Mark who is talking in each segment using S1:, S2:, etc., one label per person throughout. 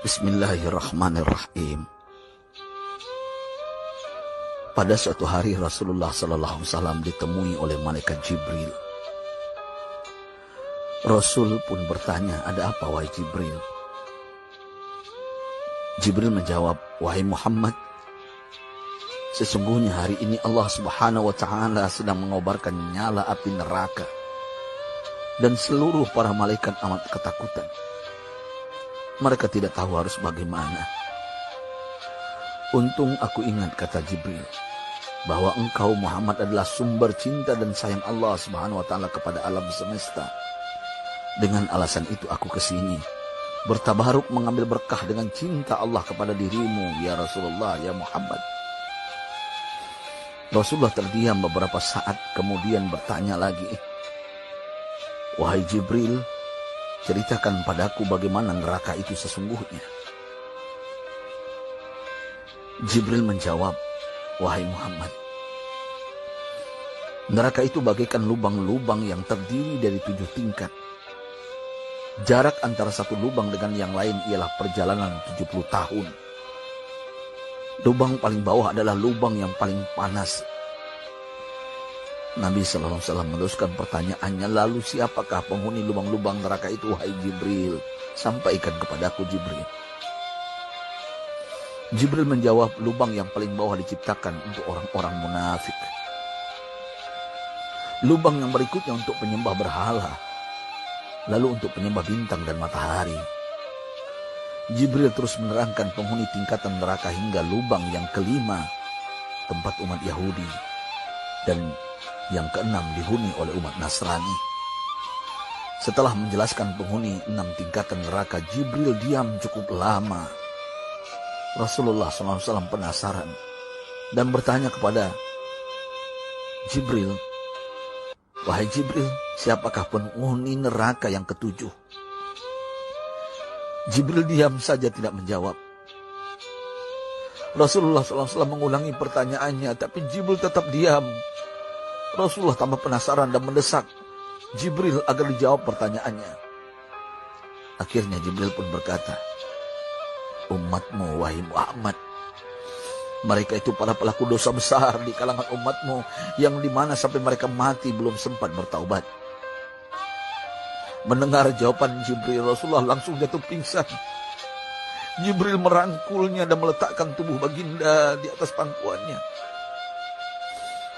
S1: Bismillahirrahmanirrahim. Pada suatu hari Rasulullah SAW ditemui oleh malaikat Jibril. Rasul pun bertanya, "Ada apa wahai Jibril?" Jibril menjawab, "Wahai Muhammad, sesungguhnya hari ini Allah Subhanahu wa Ta'ala sedang mengobarkan nyala api neraka, dan seluruh para malaikat amat ketakutan. Mereka tidak tahu harus bagaimana. Untung aku ingat," kata Jibril, "bahwa engkau Muhammad adalah sumber cinta dan sayang Allah Subhanahu wa Ta'ala kepada alam semesta. Dengan alasan itu aku kesini, bertabaruk mengambil berkah dengan cinta Allah kepada dirimu, ya Rasulullah, ya Muhammad." Rasulullah terdiam beberapa saat, kemudian bertanya lagi, "Wahai Jibril, ceritakan padaku bagaimana neraka itu sesungguhnya." Jibril menjawab, "Wahai Muhammad, neraka itu bagaikan lubang-lubang yang terdiri dari 7 tingkat. Jarak antara satu lubang dengan yang lain ialah perjalanan 70 tahun. Lubang paling bawah adalah lubang yang paling panas." Nabi SAW meneruskan pertanyaannya, "Lalu siapakah penghuni lubang-lubang neraka itu, wahai Jibril? Sampaikan kepadaku, Jibril." Jibril menjawab, "Lubang yang paling bawah diciptakan untuk orang-orang munafik. Lubang yang berikutnya untuk penyembah berhala. Lalu untuk penyembah bintang dan matahari." Jibril terus menerangkan penghuni tingkatan neraka hingga lubang yang kelima, tempat umat Yahudi, dan yang keenam dihuni oleh umat Nasrani. Setelah menjelaskan penghuni 6 tingkatan neraka, Jibril diam cukup lama. Rasulullah SAW penasaran dan bertanya kepada Jibril, "Wahai Jibril, siapakah penghuni neraka yang ke-7?" Jibril diam saja tidak menjawab. Rasulullah SAW mengulangi pertanyaannya, tapi Jibril tetap diam. Rasulullah tambah penasaran dan mendesak Jibril agar dijawab pertanyaannya. Akhirnya Jibril pun berkata, "Umatmu, wahai Muhammad, mereka itu para pelaku dosa besar di kalangan umatmu, yang dimana sampai mereka mati belum sempat bertaubat." Mendengar jawaban Jibril, Rasulullah langsung jatuh pingsan. Jibril merangkulnya dan meletakkan tubuh baginda di atas pangkuannya.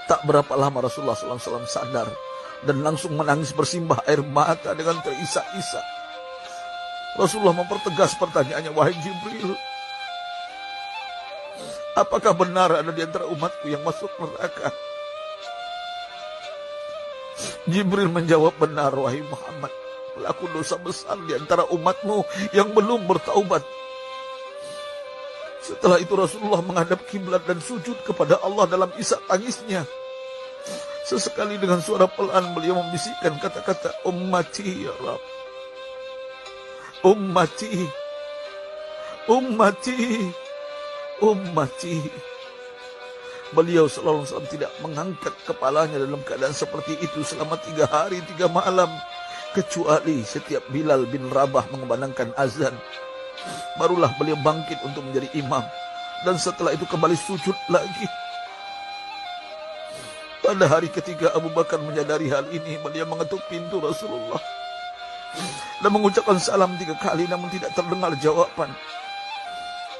S1: Tak berapa lama Rasulullah SAW sadar dan langsung menangis bersimbah air mata dengan terisak-isak. Rasulullah mempertegas pertanyaannya, "Wahai Jibril, apakah benar ada di antara umatku yang masuk neraka?" Jibril menjawab, "Benar, wahai Muhammad, pelaku dosa besar di antara umatmu yang belum bertaubat." Setelah itu Rasulullah menghadap kiblat dan sujud kepada Allah dalam isak tangisnya. Sesekali dengan suara pelan beliau membisikkan kata-kata, "Ummati ya Rabb, ummati, ummati, ummati." Beliau SAW tidak mengangkat kepalanya dalam keadaan seperti itu selama 3 hari 3 malam. Kecuali setiap Bilal bin Rabah mengumandangkan azan, barulah beliau bangkit untuk menjadi imam. Dan setelah itu kembali sujud lagi. Pada hari ketiga Abu Bakar menyadari hal ini. Beliau mengetuk pintu Rasulullah dan mengucapkan salam 3 kali, namun tidak terdengar jawaban.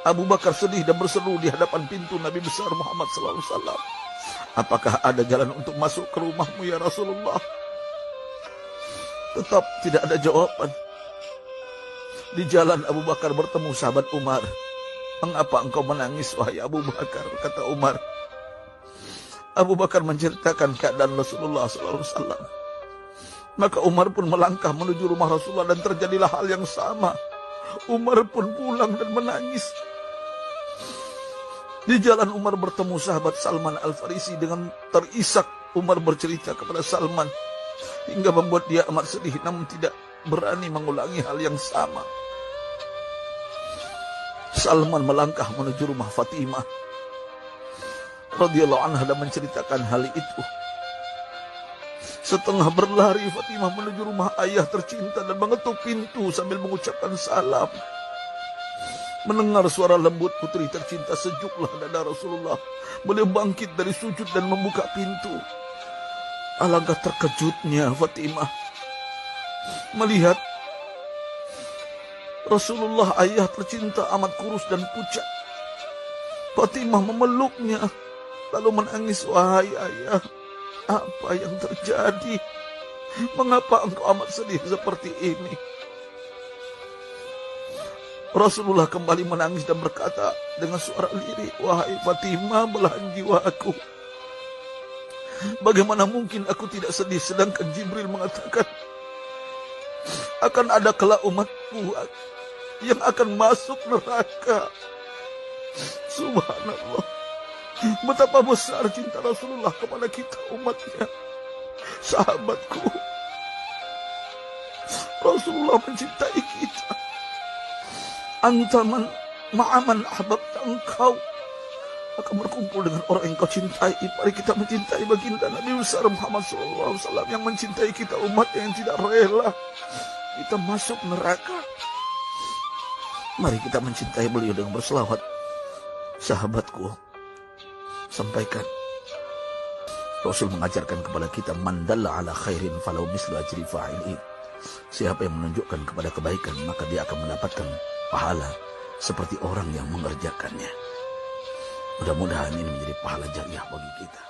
S1: Abu Bakar sedih dan berseru di hadapan pintu Nabi besar Muhammad SAW, "Apakah ada jalan untuk masuk ke rumahmu ya Rasulullah?" Tetap tidak ada jawaban. Di jalan Abu Bakar bertemu sahabat Umar. "Mengapa engkau menangis, wahai Abu Bakar?" kata Umar. Abu Bakar menceritakan keadaan Rasulullah SAW. Maka Umar pun melangkah menuju rumah Rasulullah dan terjadilah hal yang sama. Umar pun pulang dan menangis. Di jalan Umar bertemu sahabat Salman Al-Farisi. Dengan terisak Umar bercerita kepada Salman hingga membuat dia amat sedih, namun tidak berani mengulangi hal yang sama. Salman melangkah menuju rumah Fatimah radhiyallahu anha dan menceritakan hal itu. Setengah berlari Fatimah menuju rumah ayah tercinta dan mengetuk pintu sambil mengucapkan salam. Mendengar suara lembut putri tercinta, sejuklah dada Rasulullah. Beliau bangkit dari sujud dan membuka pintu. Alangkah terkejutnya Fatimah melihat Rasulullah, ayah tercinta, amat kurus dan pucat. Fatimah memeluknya lalu menangis, "Wahai ayah, apa yang terjadi? Mengapa engkau amat sedih seperti ini?" Rasulullah kembali menangis dan berkata dengan suara lirih, "Wahai Fatimah, belahan jiwaku, bagaimana mungkin aku tidak sedih sedangkan Jibril mengatakan akan ada kelak umatku yang akan masuk neraka." Subhanallah, betapa besar cinta Rasulullah kepada kita umatnya. Sahabatku, Rasulullah mencintai kita. Antaman ma'aman ahbabta, engkau akan berkumpul dengan orang yang kau cintai. Mari kita mencintai baginda Nabi besar Muhammad SAW yang mencintai kita umat yang tidak rela kita masuk neraka. Mari kita mencintai beliau dengan berselawat. Sahabatku, sampaikan, Rasul mengajarkan kepada kita, "Man dalla ala khairin falau mislu ajri fa'ili." Siapa yang menunjukkan kepada kebaikan, maka dia akan mendapatkan pahala seperti orang yang mengerjakannya. Mudah-mudahan ini menjadi pahala jariah bagi kita.